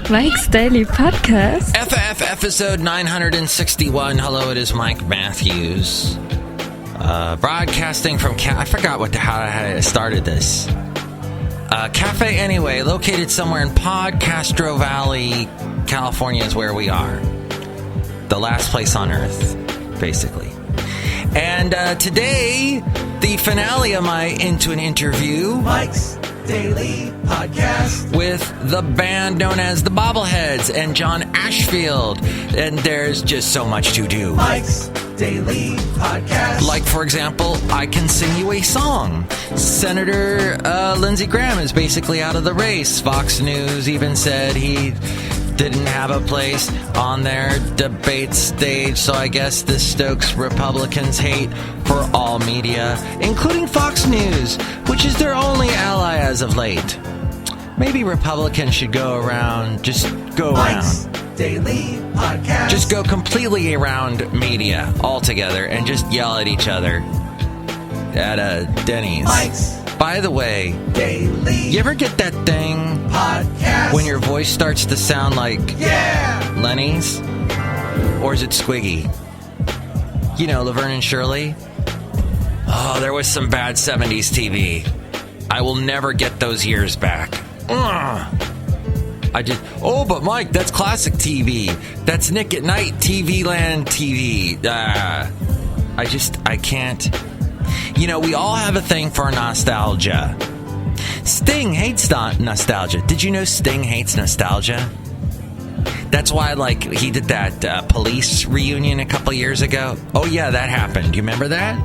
Mike's Daily Podcast. FF episode 961. Hello, it is Mike Matthews. Broadcasting from I forgot how I started this. Cafe Anyway, located somewhere in Castro Valley, California is where we are. The last place on earth, basically. And today, the finale of my Into an Interview. Mike's Daily Podcast. With the band known as the Bobbleheads and John Ashfield. And there's just so much to do. Mike's Daily Podcast. Like, for example, I can sing you a song. Senator Lindsey Graham is basically out of the race. Fox News even said he didn't have a place on their debate stage, so I guess the Stokes Republicans hate for all media, including Fox News, which is their only ally as of late. Maybe Republicans should go around, Mike's Daily Podcast. Just go completely around media altogether and just yell at each other at Denny's. Mike's By the way, Daily you ever get that thing Podcast when your voice starts to sound like Lenny's? Or is it Squiggy? You know, Laverne and Shirley? Oh, there was some bad 70s TV. I will never get those years back. But Mike, that's classic TV. That's Nick at Night, TV Land TV. I can't. You know, we all have a thing for nostalgia. Sting hates nostalgia. Did you know Sting hates nostalgia? That's why, he did that Police reunion a couple years ago. Oh, yeah, that happened. You remember that?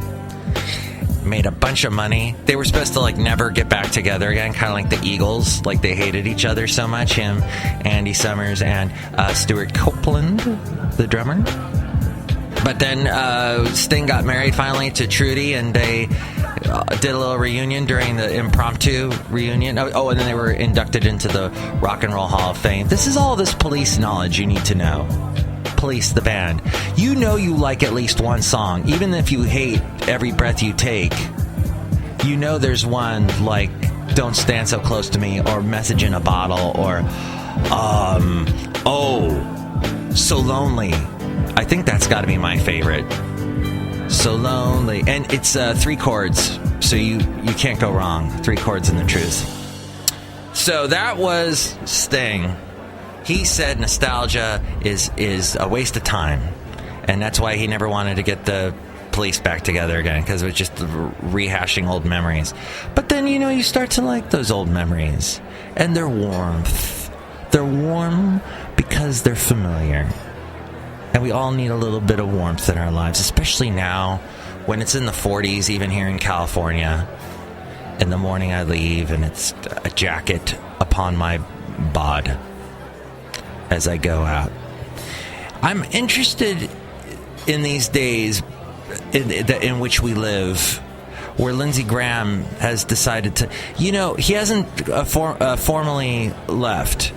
Made a bunch of money. They were supposed to, never get back together again, kind of like the Eagles. They hated each other so much. Him, Andy Summers, and Stuart Copeland, the drummer. But then Sting got married finally to Trudy, and they did a little reunion during the impromptu reunion. Oh, and then they were inducted into the Rock and Roll Hall of Fame. This is all this Police knowledge you need to know. Police, the band. You know you like at least one song, even if you hate Every Breath You Take. You know there's one like Don't Stand So Close to Me, or Message in a Bottle, or So Lonely. I think that's got to be my favorite. So Lonely. And it's 3 chords, so you can't go wrong. 3 chords in the truth. So that was Sting. He said nostalgia is a waste of time. And that's why he never wanted to get the Police back together again, because it was just rehashing old memories. But then, you start to like those old memories. And they're warmth. They're warm because they're familiar. And we all need a little bit of warmth in our lives, especially now when it's in the 40s, even here in California. In the morning I leave, and it's a jacket upon my bod as I go out. I'm interested in these days in which we live, where Lindsey Graham has decided to... he hasn't formally left.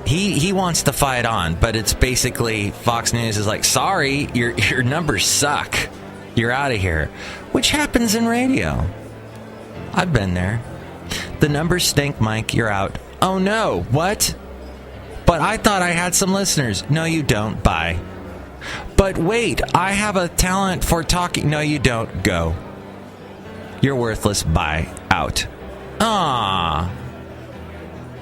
He wants to fight on, but it's basically Fox News is like, sorry, your numbers suck. You're out of here. Which happens in radio. I've been there. The numbers stink, Mike. You're out. Oh, no. What? But I thought I had some listeners. No, you don't. Bye. But wait, I have a talent for talking. No, you don't. Go. You're worthless. Bye. Out. Ah.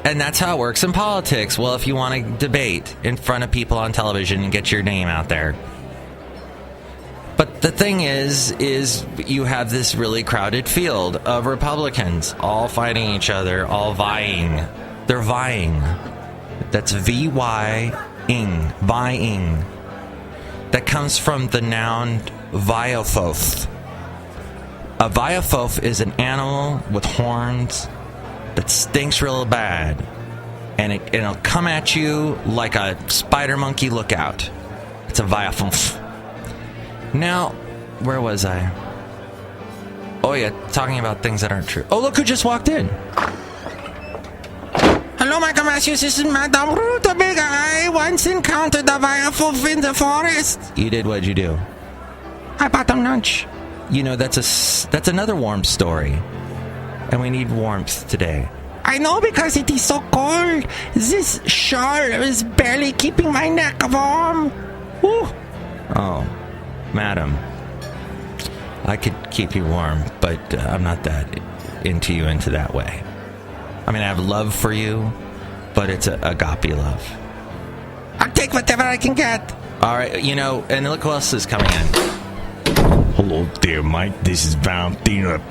And that's how it works in politics. Well, if you want to debate in front of people on television and get your name out there. But the thing is you have this really crowded field of Republicans all fighting each other, all vying. They're vying. That's V-Y-ing. Vying. That comes from the noun viophoth. A viophoth is an animal with horns that stinks real bad, and it'll come at you like a spider monkey lookout. It's a viophoth. Now, where was I? Oh yeah, talking about things that aren't true. Oh, look who just walked in. Hello, Michael Matthews. This is Madame Rootabega. I once encountered a viophoth in the forest. You did. What'd you do? I bought them lunch. That's another warm story. And we need warmth today. I know, because it is so cold. This shawl is barely keeping my neck warm. Woo. Oh, madam, I could keep you warm, but I'm not that into that way. I mean, I have love for you, but it's a agape love. I'll take whatever I can get. All right, and look who else is coming in. Hello there, Mike. This is Valentino.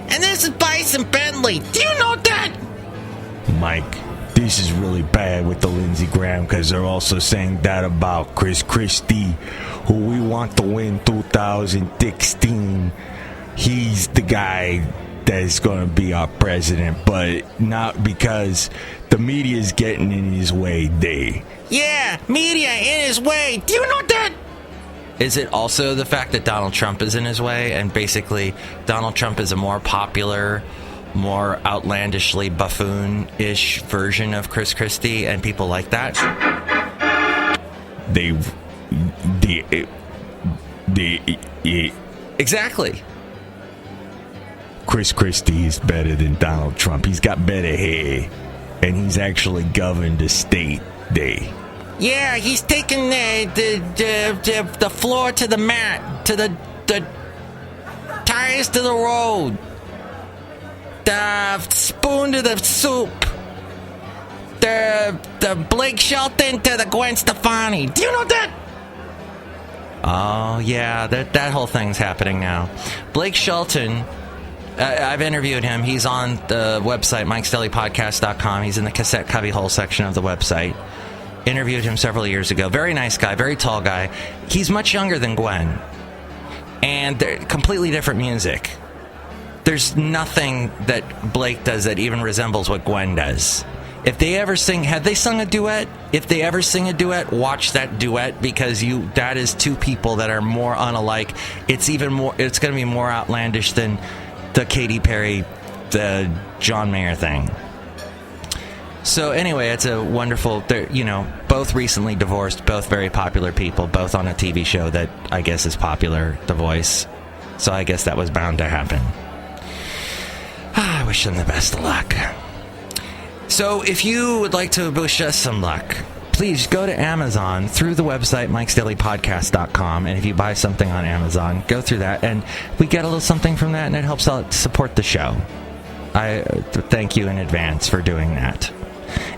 And this is Bison Bentley. Do you know that? Mike, this is really bad with the Lindsey Graham, because they're also saying that about Chris Christie, who we want to win 2016. He's the guy that is going to be our president, but not because the media is getting in his way. Yeah, media in his way. Do you know that? Is it also the fact that Donald Trump is in his way, and basically Donald Trump is a more popular, more outlandishly buffoon-ish version of Chris Christie, and people like that? Exactly. Chris Christie is better than Donald Trump. He's got better hair, and he's actually governed the state. Yeah, he's taken the floor to the mat, to the tires to the road, the spoon to the soup, the Blake Shelton to the Gwen Stefani. Do you know that? Oh, yeah, that whole thing's happening now. Blake Shelton, I've interviewed him. He's on the website, MIKEs-DAILY-PODCAST.com. He's in the cassette cubbyhole section of the website. Interviewed him several years ago. Very nice guy, very tall guy. He's much younger than Gwen. And they're completely different music. There's nothing that Blake does that even resembles what Gwen does. If they ever sing, have they sung a duet? If they ever sing a duet, watch that duet, because that is two people that are more unalike. It's going to be more outlandish than the Katy Perry, the John Mayer thing. So anyway, it's a wonderful, both recently divorced, both very popular people, both on a TV show that I guess is popular, The Voice. So I guess that was bound to happen. I wish them the best of luck. So if you would like to wish us some luck, please go to Amazon through the website, MIKEs-DAILY-PODCAST.com, and if you buy something on Amazon, go through that, and we get a little something from that, and it helps out support the show. I thank you in advance for doing that.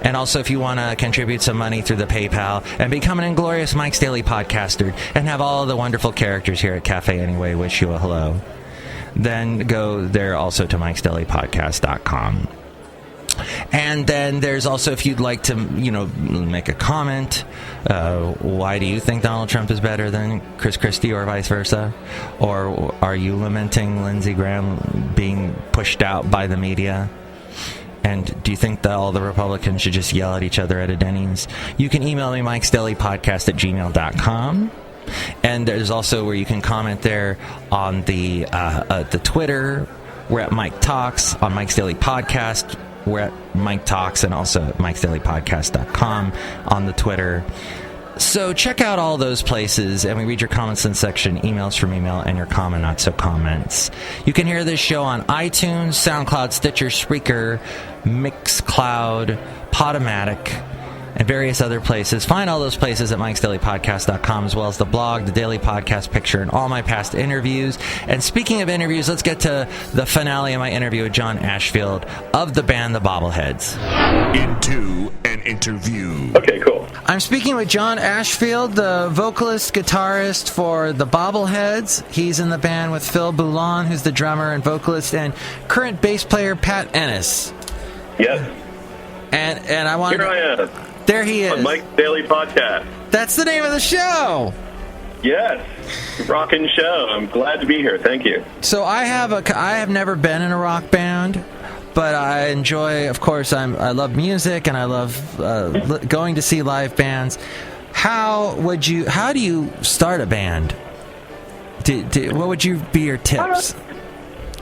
And also, if you want to contribute some money through the PayPal and become an inglorious Mike's Daily Podcaster and have all of the wonderful characters here at Cafe Anyway wish you a hello, then go there also to MIKEs-DAILY-PODCAST.com. And then there's also, if you'd like to, make a comment, why do you think Donald Trump is better than Chris Christie or vice versa? Or are you lamenting Lindsey Graham being pushed out by the media? And do you think that all the Republicans should just yell at each other at a Denny's? You can email me, mikesdailypodcast@gmail.com. And there's also where you can comment there on the Twitter. We're at Mike Talks, on Mike's Daily Podcast. We're at Mike Talks, and also at mikesdailypodcast.com on the Twitter. So check out all those places, and we read your comments in section, emails from email, and your comment, not so comments. You can hear this show on iTunes, SoundCloud, Stitcher, Spreaker, Mixcloud, Podomatic, and various other places. Find all those places at mikesdailypodcast.com, as well as the blog, the Daily Podcast Picture, and all my past interviews. And speaking of interviews, let's get to the finale of my interview with John Ashfield of the band The Bobbleheads. Into an interview. Okay, cool. I'm speaking with John Ashfield, the vocalist, guitarist for The Bobbleheads. He's in the band with Phil Boulon, who's the drummer and vocalist, and current bass player Pat Ennis. Yes. And I wanted Here I am. There he is. On Mike's Daily Podcast. That's the name of the show. Yes. Rockin' show. I'm glad to be here. Thank you. So I have never been in a rock band, but I enjoy, of course, I love music, and I love going to see live bands. How do you start a band? What would be your tips?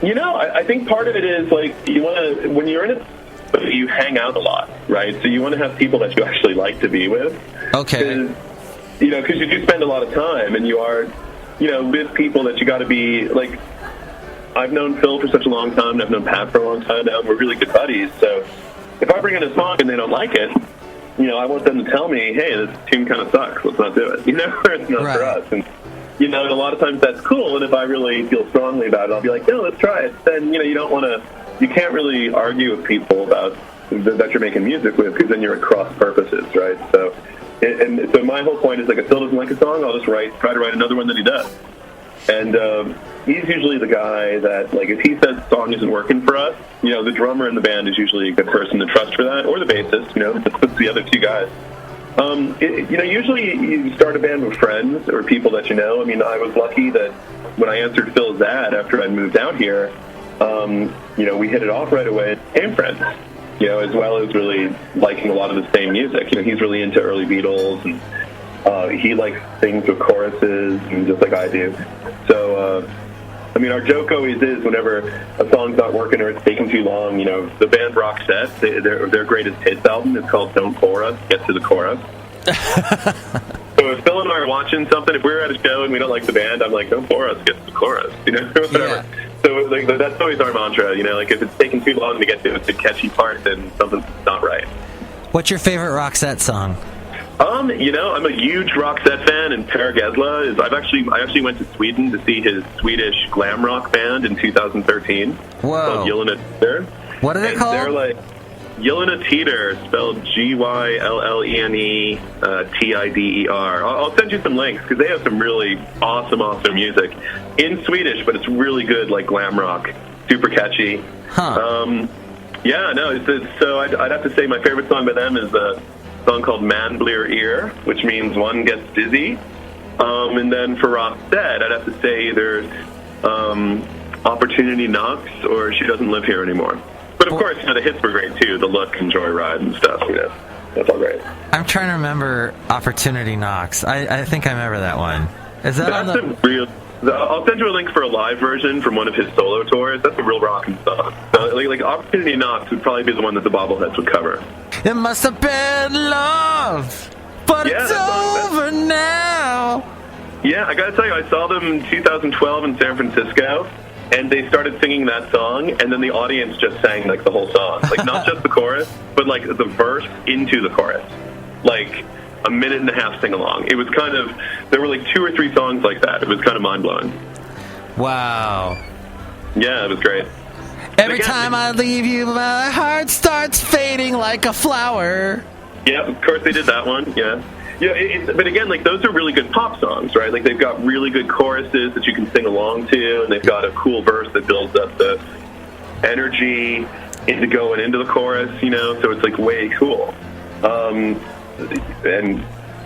I think part of it is, you want to, when you're in it, you hang out a lot, right? So you want to have people that you actually like to be with. Okay. Because you do spend a lot of time, and you are, with people that you got to be, I've known Phil for such a long time, and I've known Pat for a long time now, and we're really good buddies. So if I bring in a song and they don't like it, I want them to tell me, hey, this tune kind of sucks. Let's not do it. It's not for us. And, a lot of times that's cool. And if I really feel strongly about it, I'll be like, no, let's try it. Then, you can't really argue with people about that you're making music with, because then you're at cross purposes, right? So, so my whole point is, like, if Phil doesn't like a song, I'll just try to write another one that he does. And he's usually the guy that, like, if he says the song isn't working for us, the drummer in the band is usually a good person to trust for that, or the bassist, it's the other two guys. Usually you start a band with friends or people that you know. I mean, I was lucky that when I answered Phil's ad after I moved out here, we hit it off right away and became friends, as well as really liking a lot of the same music. He's really into early Beatles, and he likes things with choruses, and just like I do. So, our joke always is, whenever a song's not working or it's taking too long, the band Roxette, their greatest hits album is called Don't Chorus, Get to the Chorus. So if Phil and I are watching something, if we're at a show and we don't like the band, I'm like, Don't Chorus, Get to the Chorus, whatever. Yeah. So that's always our mantra, like if it's taking too long to get to the catchy part, then something's not right. What's your favorite Roxette song? I'm a huge Roxette fan, and Per Gessle is. I actually went to Sweden to see his Swedish glam rock band in 2013. Whoa! Called Gyllene Tider. What are they called? They're like Gyllene Tider, spelled Gyllene-Tider. I'll send you some links, because they have some really awesome music in Swedish, but it's really good, like glam rock, super catchy. Huh? So I'd have to say my favorite song by them is song called Man Blir Ear, which means one gets dizzy. And then for Roxette, I'd have to say either Opportunity Knocks or She Doesn't Live Here Anymore. But of course, the hits were great too, The Look and Joyride and stuff, That's all great. I'm trying to remember Opportunity Knocks. I think I remember that one. Is that I'll send you a link for a live version from one of his solo tours. That's a real rockin' song. Like Opportunity Knocks would probably be the one that the Bobbleheads would cover. It must have been love, but it's over now. Yeah, I gotta tell you, I saw them in 2012 in San Francisco, and they started singing that song, and then the audience just sang, like, the whole song. Like, not just the chorus, but, like, the verse into the chorus. Like, a minute and a half sing-along. It was kind of, there were, like, 2 or 3 songs like that. It was kind of mind-blowing. Wow. Yeah, it was great. Every time I leave you, my heart starts fading like a flower. Yeah, of course they did that one, yeah. But again, like, those are really good pop songs, right? Like, they've got really good choruses that you can sing along to, and they've got a cool verse that builds up the energy into going into the chorus, so it's, like, way cool. And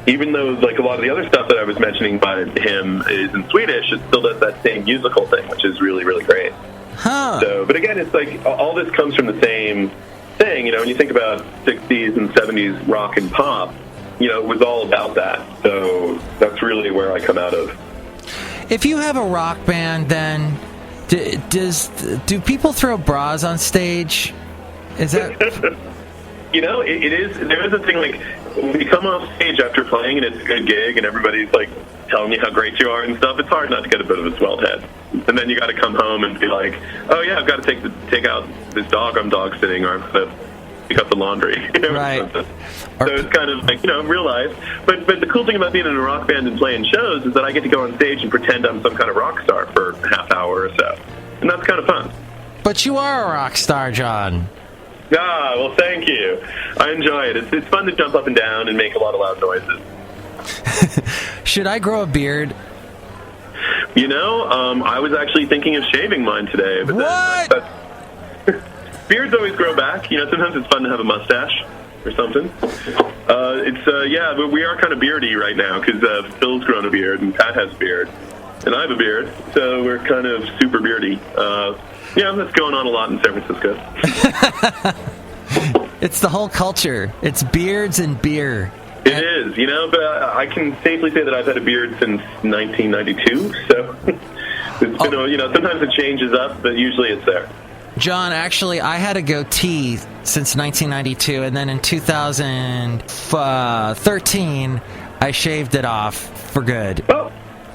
even though, like, a lot of the other stuff that I was mentioning by him is in Swedish, it still does that same musical thing, which is really, really great. Huh. So, but again, it's like all this comes from the same thing, when you think about 60s and 70s rock and pop, it was all about that. So that's really where I come out of. If you have a rock band, then do people throw bras on stage? Is that... it is. There is a thing, like, when you come off stage after playing and it's a good gig and everybody's, like, telling you how great you are and stuff, it's hard not to get a bit of a swelled head. And then you got to come home and be like, oh yeah, I've got to take out this dog I'm dog sitting, or I've got to pick up the laundry. Right. So it's kind of like, real life. But the cool thing about being in a rock band and playing shows is that I get to go on stage and pretend I'm some kind of rock star for a half hour or so. And that's kind of fun. But you are a rock star, John. Ah, well, thank you. I enjoy it. It's fun to jump up and down and make a lot of loud noises. Should I grow a beard? I was actually thinking of shaving mine today. But what? Beards always grow back. Sometimes it's fun to have a mustache or something. We are kind of beardy right now because Phil's grown a beard and Pat has a beard. And I have a beard, so we're kind of super beardy. That's going on a lot in San Francisco. It's the whole culture. It's beards and beer. It is, but I can safely say that I've had a beard since 1992, so it's been, sometimes it changes up, but usually it's there. John, actually, I had a goatee since 1992, and then in 2013, I shaved it off for good. Oh.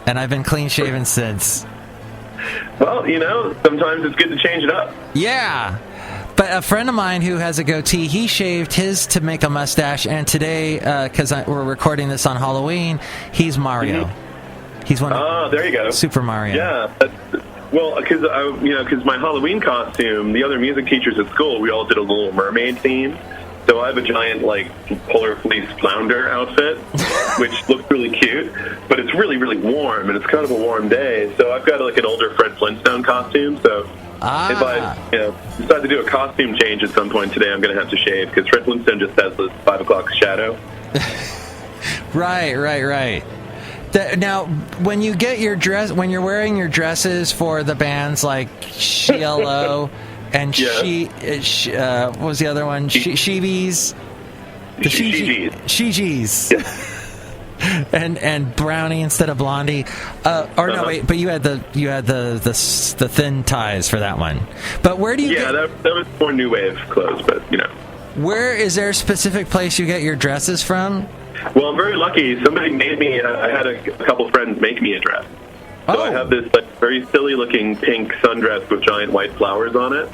And I've been clean-shaven since. Well, sometimes it's good to change it up. Yeah. But a friend of mine who has a goatee, he shaved his to make a mustache, and today, because we're recording this on Halloween, he's Mario. Mm-hmm. He's one of there you go. Super Mario. Yeah. Well, because my Halloween costume, the other music teachers at school, we all did a Little Mermaid theme. So I have a giant, polar fleece flounder outfit, which looks really cute, but it's really, really warm, and it's kind of a warm day. So I've got, an older Fred Flintstone costume, so if I decide to do a costume change at some point today, I'm going to have to shave, because Fred Flintstone just has this 5 o'clock shadow. Right. Now, when you get your dress, when you're wearing your dresses for the bands like CLO... And what was the other one? Sheebies. The Sheegies. Yeah. and Brownie instead of Blondie. No, wait, but you had the thin ties for that one. But where do you get... that was more new wave clothes, but Where is there a specific place you get your dresses from? Well, I'm very lucky. Somebody made me, I had a couple friends make me a dress. So I have this very silly-looking pink sundress with giant white flowers on it.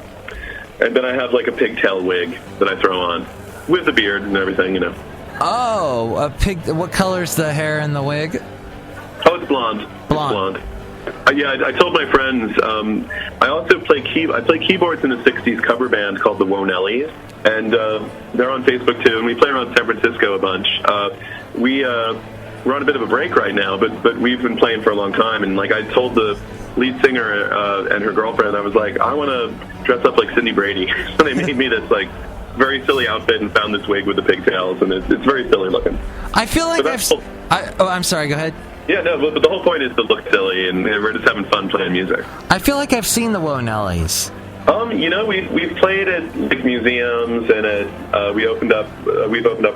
And then I have a pigtail wig that I throw on with the beard and everything, Oh, a pig. What color's the hair in the wig? Oh, it's blonde. Blonde. I told my friends. I also play keyboards in a '60s cover band called the WOW and they're on Facebook too. And we play around San Francisco a bunch. We're on a bit of a break right now, but we've been playing for a long time. And I told the lead singer and her girlfriend, I was like, I want to dress up like Cindy Brady. So they made me this very silly outfit and found this wig with the pigtails, and it's very silly looking. I feel like I'm sorry, go ahead. Yeah, no, but the whole point is to look silly, and we're just having fun playing music. I feel like I've seen the WOW Nellies. We've played at museums, and we've opened up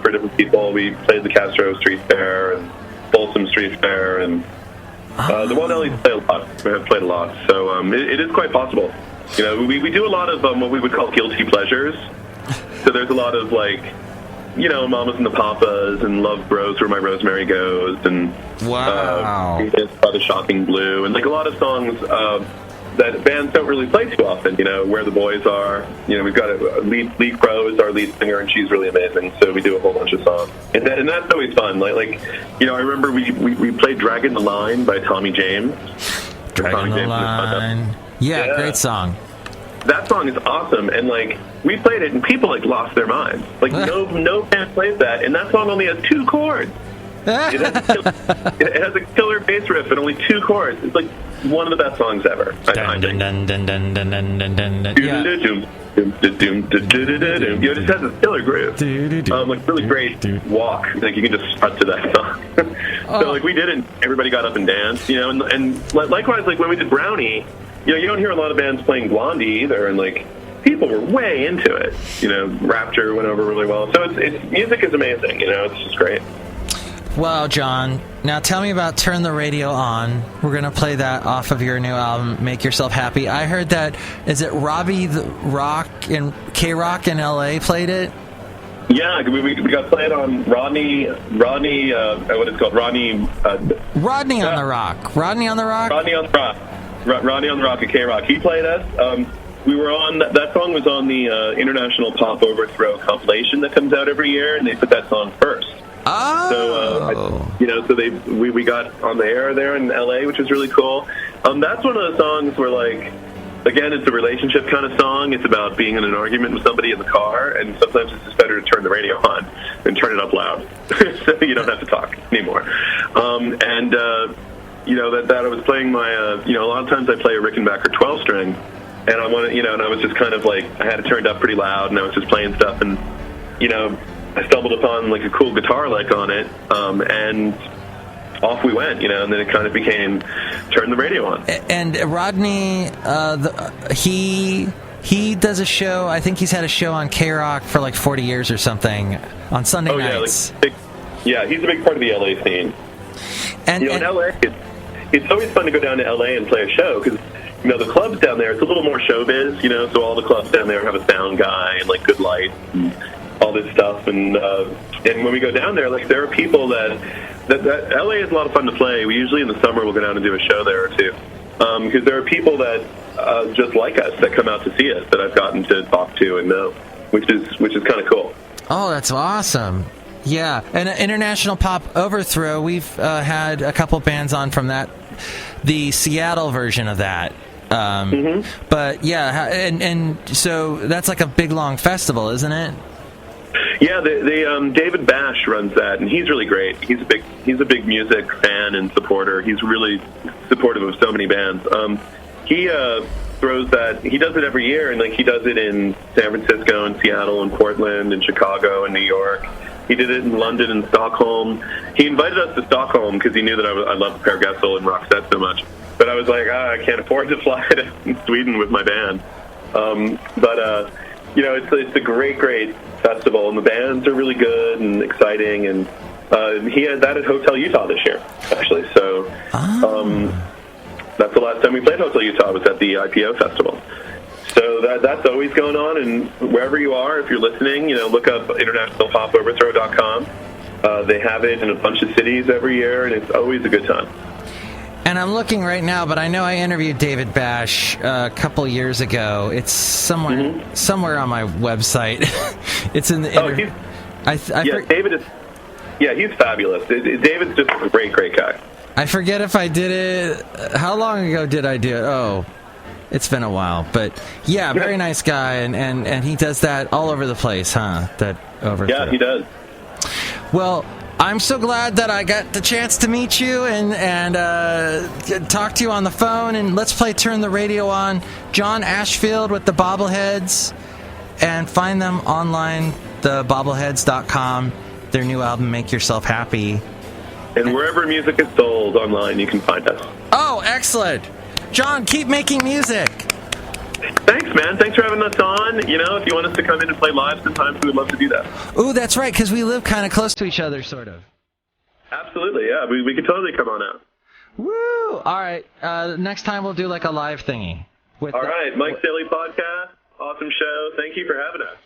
for different people. We played the Castro Street Fair and Folsom Street Fair, and the WOW Nellies play a lot. We have played a lot, so it is quite possible. We do a lot of what we would call guilty pleasures. So there's a lot of Mamas and the Papas and Love Grows Where My Rosemary Goes, and By the Shocking Blue, and a lot of songs that bands don't really play too often. Where the Boys Are. We've got Lee Crow is our lead singer, and she's really amazing. So we do a whole bunch of songs, and that's always fun. I remember we played Dragging the Line by Tommy James. Dragging the Line. Yeah, great song. That song is awesome, and we played it, and people lost their minds. No band plays that, and that song only has 2 chords. It has a killer bass riff and only 2 chords. It's one of the best songs ever. I think. It just has a killer groove. Really great walk. You can just strut to that song. So we did it, everybody got up and danced. And likewise, when we did Brownie. You don't hear a lot of bands playing Blondie either, and people were way into it. Rapture went over really well. So it's music is amazing. It's just great. Well, John, now tell me about Turn the Radio On. We're going to play that off of your new album, Make Yourself Happy. I heard that, is it Robbie the Rock and K-Rock in L.A. played it? Yeah, we got played on Rodney, what is it called? Rodney on the Rock. Rodney on the Rock? Rodney on the Rock. Rodney on the Rock at K-Rock. He played us. We were on, that song was on the International Pop Overthrow compilation that comes out every year, and they put that song first. Oh. So we got on the air there in LA, which was really cool. That's one of the songs where again, it's a relationship kind of song. It's about being in an argument with somebody in the car, and sometimes it's just better to turn the radio on and turn it up loud so you don't have to talk anymore. That I was playing my, a lot of times I play a Rickenbacker 12-string, and I wanted, and I was just kind of I had it turned up pretty loud, and I was just playing stuff, and, I stumbled upon a cool guitar lick on it, and off we went, and then it kind of became Turn the Radio On. And Rodney, he does a show, I think he's had a show on K-Rock for 40 years or something, on Sunday nights. He's a big part of the LA scene. And in LA, it's always fun to go down to LA and play a show, because the clubs down there, it's a little more showbiz, so all the clubs down there have a sound guy and good lights and all this stuff, and when we go down there, there are people that LA is a lot of fun to play. We usually in the summer we'll go down and do a show there or two, because there are people that just like us that come out to see us that I've gotten to talk to and know, which is kind of cool. Oh, that's awesome. Yeah, and International Pop Overthrow, we've had a couple bands on from that, the Seattle version of that. But yeah, and so that's like a big long festival, isn't it? Yeah, the David Bash runs that, and he's really great. He's a big music fan and supporter. He's really supportive of so many bands. He throws that. He does it every year, and like he does it in San Francisco and Seattle and Portland and Chicago and New York. He did it in London and Stockholm. He invited us to Stockholm because he knew that I loved Per Gessle and Roxette so much. But I was like, I can't afford to fly to Sweden with my band. But it's a great festival, and the bands are really good and exciting. And he had that at Hotel Utah this year, actually. So that's the last time we played Hotel Utah, was at the IPO festival. So that's always going on, and wherever you are, if you're listening, look up internationalpopoverthrow.com. They have it in a bunch of cities every year, and it's always a good time. And I'm looking right now, but I know I interviewed David Bash a couple years ago. It's somewhere on my website. It's in the David is. Yeah, he's fabulous. David's just a great guy. I forget if I did it. How long ago did I do it? Oh, it's been a while. But yeah, very nice guy, and he does that all over the place, huh? That overthrow. Yeah, he does. Well, I'm so glad that I got the chance to meet you and talk to you on the phone. And let's play Turn the Radio On. John Ashfield with the Bobbleheads. And find them online, thebobbleheads.com. Their new album, Make Yourself Happy. And wherever music is sold online, you can find us. Oh, excellent. John, keep making music. Thanks, man. Thanks for having us on. If you want us to come in and play live sometimes, we would love to do that. Ooh, that's right, because we live kind of close to each other, sort of. Absolutely, yeah. We could totally come on out. Woo! All right. Next time we'll do like a live thingy. All right. Mike's Daily Podcast. Awesome show. Thank you for having us.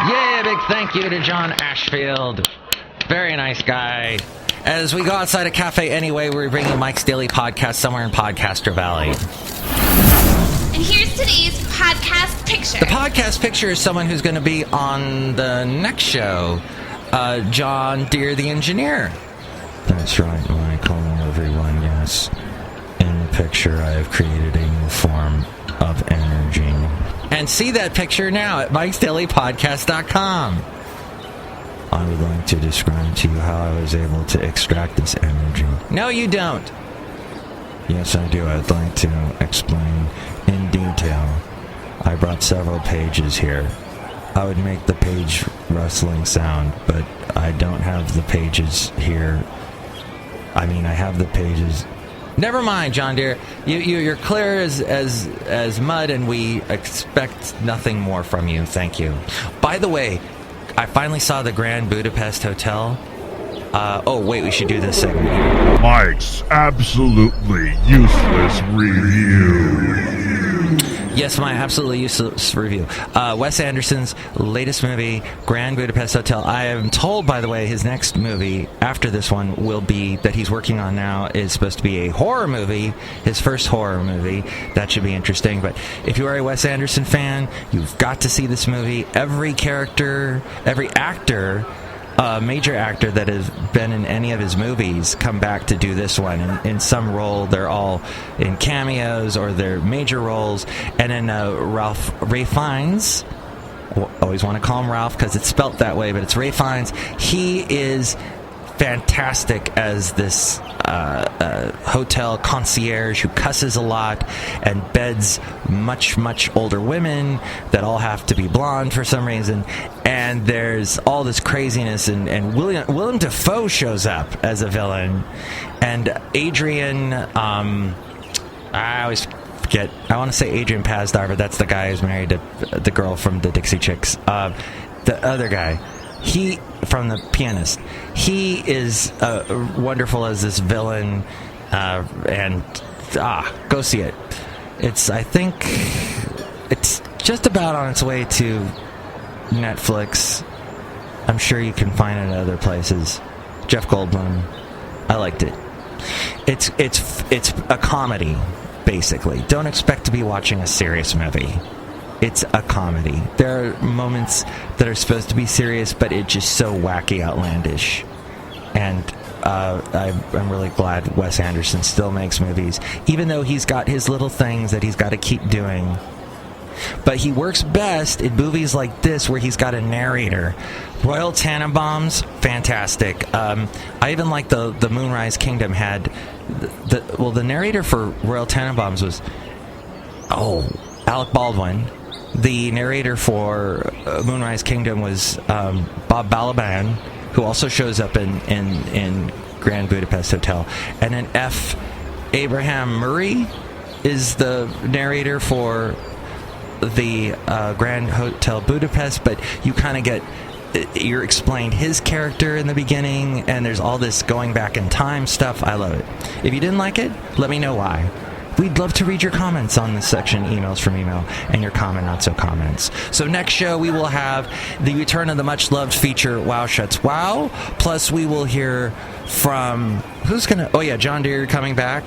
Yeah, big thank you to John Ashfield. Very nice guy. As we go outside a cafe anyway, we're bringing Mike's Daily Podcast somewhere in Podcaster Valley. And here's today's podcast picture. The podcast picture is someone who's going to be on the next show, John Deere the engineer. That's right, Mike. Hello, everyone. Yes. In the picture, I have created a new form of energy. And see that picture now at MIKEs-DAILY-PODCAST.com. I would like to describe to you how I was able to extract this energy. No, you don't. Yes, I do. I'd like to explain in detail. I brought several pages here. I would make the page rustling sound, but I don't have the pages here. I mean, I have the pages. Never mind, John Deere. You're clear as mud, and we expect nothing more from you. Thank you. By the way, I finally saw the Grand Budapest Hotel. Oh, wait, we should do this segment. Mike's absolutely useless review. Yes, my absolutely useless review. Wes Anderson's latest movie, Grand Budapest Hotel. I am told, by the way, his next movie after this one will be, that he's working on now, is supposed to be a horror movie, his first horror movie. That should be interesting. But if you are a Wes Anderson fan, you've got to see this movie. Every character, every actor, major actor that has been in any of his movies come back to do this one. In some role, they're all in cameos or they're major roles. And then Ralph Fiennes, always want to call him Ralph because it's spelt that way, but it's Ray Fiennes. He is fantastic as this hotel concierge who cusses a lot and beds much older women that all have to be blonde for some reason. And there's all this craziness, and Willem Dafoe shows up as a villain, and Adrian, I always forget, I want to say Adrian Pasdar, but that's the guy who's married to the girl from the Dixie Chicks. The other guy, he, from The Pianist, he is wonderful as this villain, and go see it. I think it's just about on its way to Netflix. I'm sure you can find it at other places. Jeff Goldblum, I liked it. It's a comedy, basically. Don't expect to be watching a serious movie. It's a comedy. There are moments that are supposed to be serious, but it's just so wacky, outlandish. And I'm really glad Wes Anderson still makes movies, even though he's got his little things that he's got to keep doing. But he works best in movies like this where he's got a narrator. Royal Tenenbaums, fantastic. I even like the Moonrise Kingdom had... the narrator for Royal Tenenbaums was... Alec Baldwin. The narrator for Moonrise Kingdom was Bob Balaban, who also shows up in Grand Budapest Hotel. And then F. Abraham Murray is the narrator for the Grand Hotel Budapest, but you kind of get... You're explained his character in the beginning, and there's all this going back in time stuff. I love it. If you didn't like it, let me know why. We'd love to read your comments on this section, emails from email, and your comment, not so comments. So next show, we will have the return of the much-loved feature, WOW SCHATZ WOW. Plus, we will hear from... Who's going to... Oh, yeah, John Deere coming back.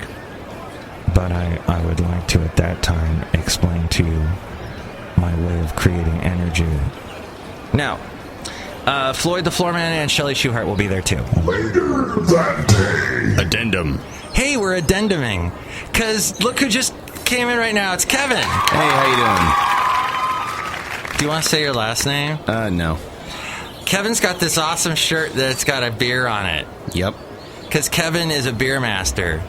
But I would like to, at that time, explain to you my way of creating energy. Now, Floyd the Floorman and Chely Shoehart will be there, too. Later that day. Addendum. Hey, we're addenduming. Because look who just came in right now. It's Kevin. Hey, how you doing? Do you want to say your last name? No. Kevin's got this awesome shirt that's got a beer on it. Yep. Because Kevin is a beer master.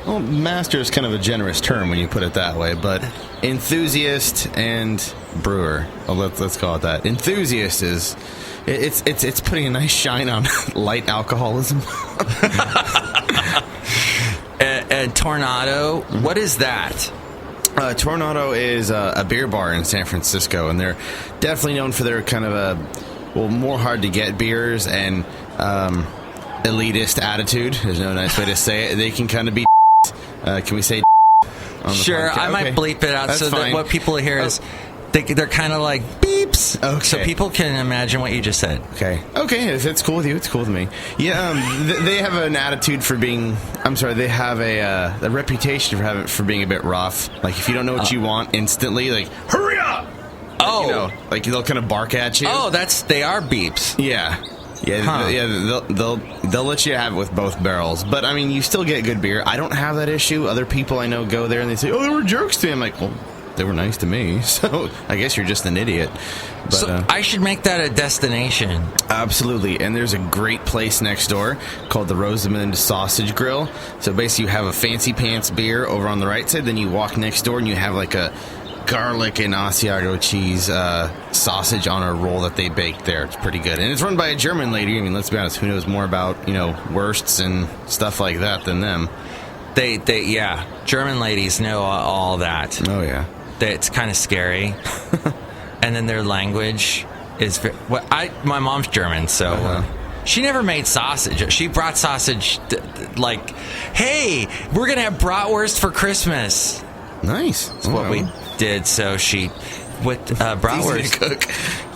Well, master is kind of a generous term when you put it that way, but enthusiast and brewer. Well, let's call it that. Enthusiast is... It's putting a nice shine on light alcoholism. And Tornado, what is that? Tornado is a beer bar in San Francisco, and they're definitely known for their kind of more hard-to-get beers and elitist attitude. There's no nice way to say it. They can kind of be... can we say... Sure, I might bleep it out. That's so fine. That what people hear is... They're kind of like beeps. beeps. Okay. So people can imagine what you just said. Okay. If it's cool with you, it's cool with me. Yeah, they have an attitude for being... they have a reputation for being a bit rough. Like, if you don't know what you want instantly, like, hurry up! Oh. Like, they'll kind of bark at you. Oh, they are beeps. Yeah. Yeah, they'll let you have it with both barrels. But, I mean, you still get good beer. I don't have that issue. Other people I know go there and they say, oh, they were jerks to me. I'm like, well, they were nice to me. So, I guess you're just an idiot. But, so, I should make that a destination. Absolutely. And there's a great place next door called the Rosamond Sausage Grill. So, basically, you have a fancy pants beer over on the right side. Then you walk next door and you have, like, a garlic and Asiago cheese sausage on a roll that they bake there. It's pretty good. And it's run by a German lady. I mean, let's be honest, who knows more about, wursts and stuff like that than them? Yeah. German ladies know all that. Oh, yeah. It's kind of scary. And then their language is... my mom's German, so... She never made sausage. She brought sausage like, hey, we're going to have bratwurst for Christmas. Nice. That's what we did. So she... with bratwurst. Easy to cook.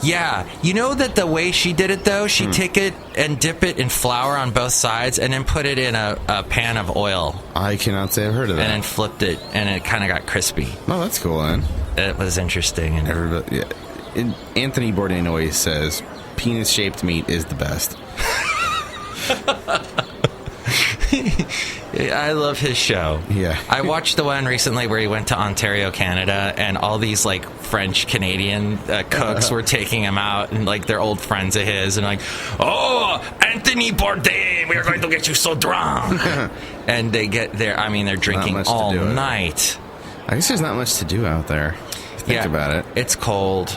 Yeah. You know that the way she did it, though? She'd take it and dip it in flour on both sides and then put it in a pan of oil. I cannot say I've heard of that. And then flipped it, and it kind of got crispy. Oh, that's cool, man. It was interesting. And Anthony Bourdain always says, penis-shaped meat is the best. I love his show. Yeah. I watched the one recently where he went to Ontario, Canada, and all these like French Canadian cooks were taking him out, and like they're old friends of his, and like, oh, Anthony Bourdain, we are going to get you so drunk. And they get there. I mean, they're drinking all night. I guess there's not much to do out there. Think about it. It's cold.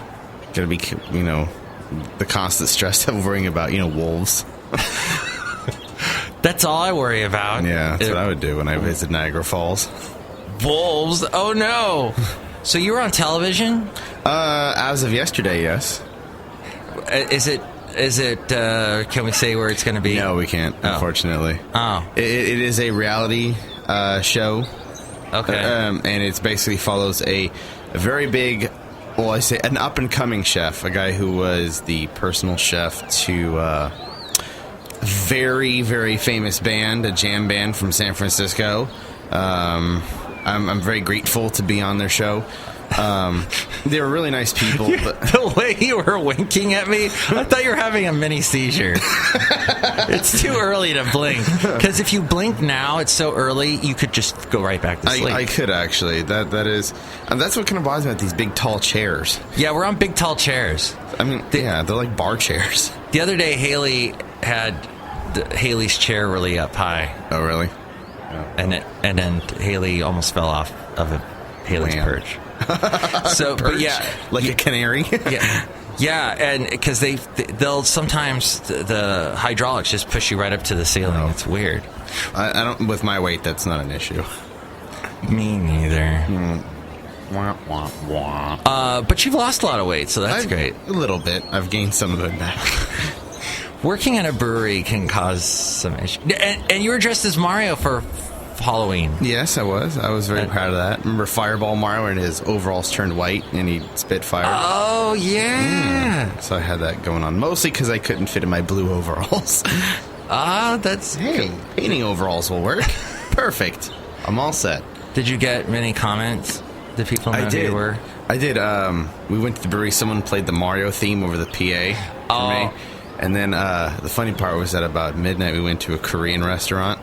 Gotta be, the constant stress of worrying about, wolves. That's all I worry about. Yeah, that's what I would do when I visit Niagara Falls. Wolves? Oh, no. So you were on television? As of yesterday, yes. Is it, can we say where it's going to be? No, we can't, unfortunately. Oh. It is a reality show. Okay. And it basically follows a very big, an up-and-coming chef, a guy who was the personal chef to... very, very famous band, a jam band from San Francisco. I'm very grateful to be on their show. They were really nice people. But the way you were winking at me, I thought you were having a mini seizure. It's too early to blink. Because if you blink now, it's so early, you could just go right back to sleep. I could, actually. That's what kind of bothers me about these big, tall chairs. Yeah, we're on big, tall chairs. I mean, they're like bar chairs. The other day, Haley had Haley's chair really up high. Oh, really? Yeah. And then Haley almost fell off of Haley's perch. So, perch? But yeah, like a canary. yeah, and because they'll sometimes the hydraulics just push you right up to the ceiling. Oh. It's weird. I don't. With my weight, that's not an issue. Me neither. Wah, wah, wah. But you've lost a lot of weight, so that's great. A little bit. I've gained some of it back. Working at a brewery can cause some issues. And you were dressed as Mario for Halloween. Yes, I was. I was very proud of that. Remember Fireball Mario and his overalls turned white and he spit fire? Oh, yeah. So I had that going on. Mostly because I couldn't fit in my blue overalls. That's... Hey, painting overalls will work. Perfect. I'm all set. Did you get many comments? Did people know who you were? I did. We went to the brewery. Someone played the Mario theme over the PA for me. And then the funny part was that about midnight we went to a Korean restaurant,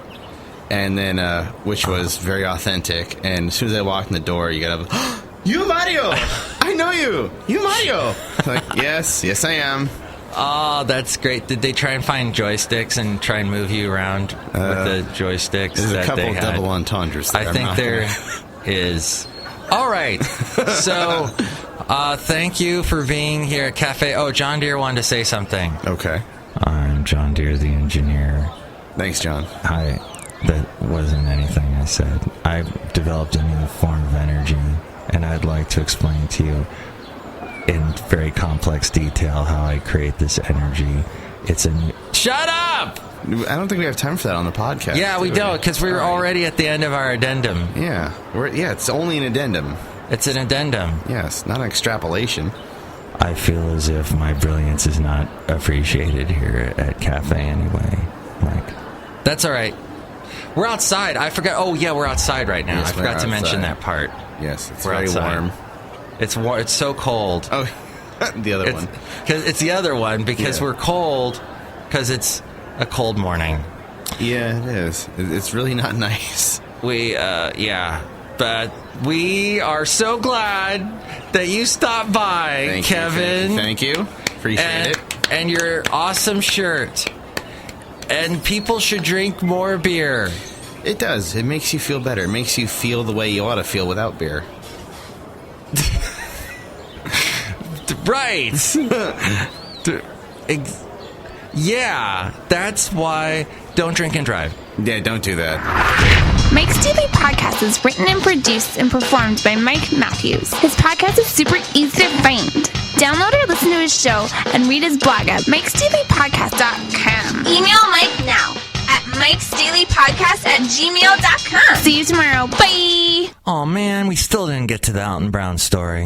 and then which was very authentic. And as soon as I walked in the door, you got to, you Mario! I know you! You Mario! Like, yes, I am. Oh, that's great. Did they try and find joysticks and try and move you around with the joysticks? There's that a couple they had? double entendres there. I think there is. All right. So, thank you for being here at Cafe. Oh, John Deere wanted to say something. Okay. I'm John Deere, the engineer. Thanks, John. That wasn't anything I said. I've developed a new form of energy, and I'd like to explain to you in very complex detail how I create this energy. It's a new... Shut up! I don't think we have time for that on the podcast. Yeah, we don't, because we're already at the end of our addendum. Yeah. It's only an addendum. It's an addendum. Yes, not an extrapolation. I feel as if my brilliance is not appreciated here at Cafe anyway. Like, that's all right. We're outside. I forgot. Oh, yeah, we're outside right now. Yes, I forgot to mention that part. Yes, it's we're very outside. warm. It's warm. It's so cold. Oh, the other one. It's the other one because we're cold because it's a cold morning. Yeah, it is. It's really not nice. But we are so glad that you stopped by, Kevin. Thank you. Appreciate it. And your awesome shirt. And people should drink more beer. It does. It makes you feel better. It makes you feel the way you ought to feel without beer. Right. Yeah, that's why don't drink and drive. Yeah, don't do that. Mike's Daily Podcast is written and produced and performed by Mike Matthews. His podcast is super easy to find. Download or listen to his show and read his blog at MIKEs-DAILY-PODCAST.com. Email Mike now at MIKES-DAILY-PODCAST@gmail.com. See you tomorrow. Bye! Oh man, we still didn't get to the Alton Brown story.